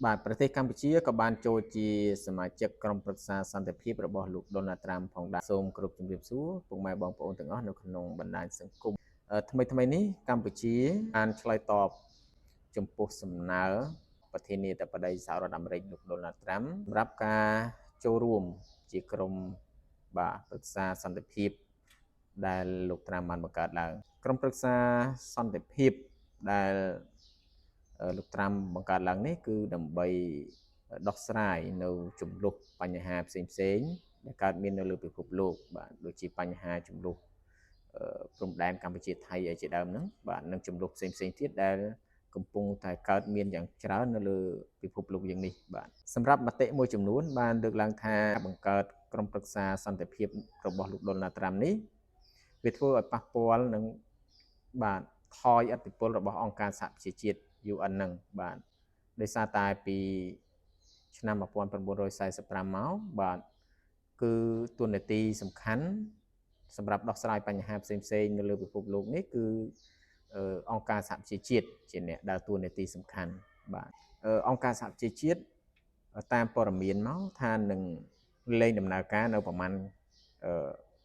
បាទប្រទេសកម្ពុជាក៏បានចូលជាសមាជិកក្រុមប្រឹក្សាសន្តិភាពរបស់លោកដូណាល់ត្រាំផងដែរសូមគោរពជំរាបសួរពុកម៉ែបងប្អូនទាំងអស់នៅក្នុងបណ្ដាញសង្គមថ្មីនេះកម្ពុជាបានឆ្លើយតបចំពោះសំណើប្រធានាធិបតីសហរដ្ឋអាមេរិកលោកដូណាល់ត្រាំសម្រាប់ការចូលរួមជាក្រុមបាទប្រឹក្សាសន្តិភាពដែលលោកត្រាំបានបង្កើតឡើងក្រុមប្រឹក្សាសន្តិភាពដែលលោកត្រាំបង្កើតឡើងនេះគឺដើម្បីដោះស្រាយនៅចំនួនបញ្ហាផ្សេងដែលកើតមាននៅលើពិភពលោកបាទដូចជាបញ្ហាចំនួនព្រំដែនកម្ពុជាថៃឯជាដើមហ្នឹងបាទនិងចំនួនផ្សេងទៀតដែលកំពុងតែកើតមានយ៉ាងច្រើននៅលើពិភពលោកយ៉ាងនេះបាទសម្រាប់មតិមួយចំនួនបានលើកឡើងថាបង្កើតក្រុមប្រឹក្សាសន្តិភាពរបស់លោកដូណាល់ត្រាំនេះវាធ្វើឲ្យប៉ះពាល់នឹងបាទថយឥទ្ធិពលរបស់អង្គការសហប្រជាជាតិ UN ហ្នឹងបាទដោយសារតែពីឆ្នាំ1945មកបាទគឺទូនាទីសំខាន់សម្រាប់ដោះស្រាយបញ្ហាផ្សេងនៅលើពិភពលោកនេះគឺអង្គការសហប្រជាជាតិជាអ្នកដើរតួនាទីសំខាន់បាទអង្គការសហប្រជាជាតិតាមព័ត៌មានមកថានឹងលែងដំណើរការនៅប្រហែល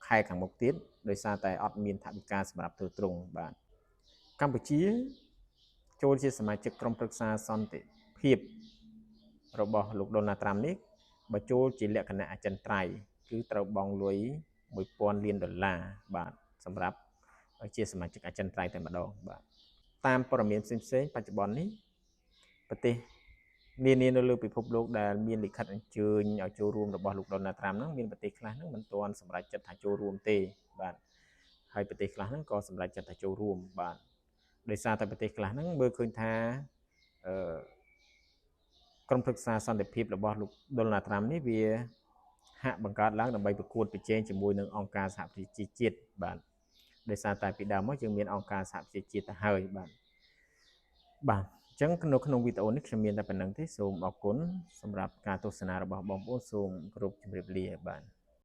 ខែខាងមុខទៀតដោយសារតែអត់មានថវិកាសម្រាប់ធ្វើទ្រង់បាទកម្ពុជាចូលជាសមាជិកក្រុមប្រឹក្សាសន្តិភាពរបស់លោកដូណាល់ត្រាំនេះបើចូលជាលក្ខណៈអចិន្ត្រៃយ៍គឺត្រូវបង់លុយ$1000 លានបាទសម្រាប់ជាសមាជិកអចិន្ត្រៃយ៍តែម្ដងបាទតាមព័ត៌មានផ្សេងបច្ចុប្បន្ននេះប្រទេសនានានៅលើពិភពលោកដែលមានលិខិតអញ្ជើញឲ្យចូលរួមរបស់លោកដូណាល់ត្រាំហ្នឹងមានប្រទេសខ្លះហ្នឹងមិនទាន់សម្រេចចិត្តថាចូលរួមទេបាទហើយប្រទេសខ្លះហ្នឹងក៏សម្រេចចិត្តថាចូលរួមបាទដោយសារតែប្រទេសខ្លះហ្នឹងមើលឃើញថាក្រុមប្រឹក្សាសន្តិភាពរបស់លោកដូណាល់ត្រាំនេះវាហាក់បង្កើតឡើងដើម្បីប្រកួតប្រជែងជាមួយនឹងអង្គការសហប្រជាជាតិបាទដោយសារតែពីដើមមកយើងមានអង្គការសហប្រជាជាតិទៅហើយបាទអញ្ចឹងនៅក្នុងវីដេអូនេះខ្ញុំមានតែប៉ុណ្្នឹងទេសូមអរគុណសម្រាប់ការទស្សនារបស់បងប្អូនសូមគោរពជម្រាបលាបាទ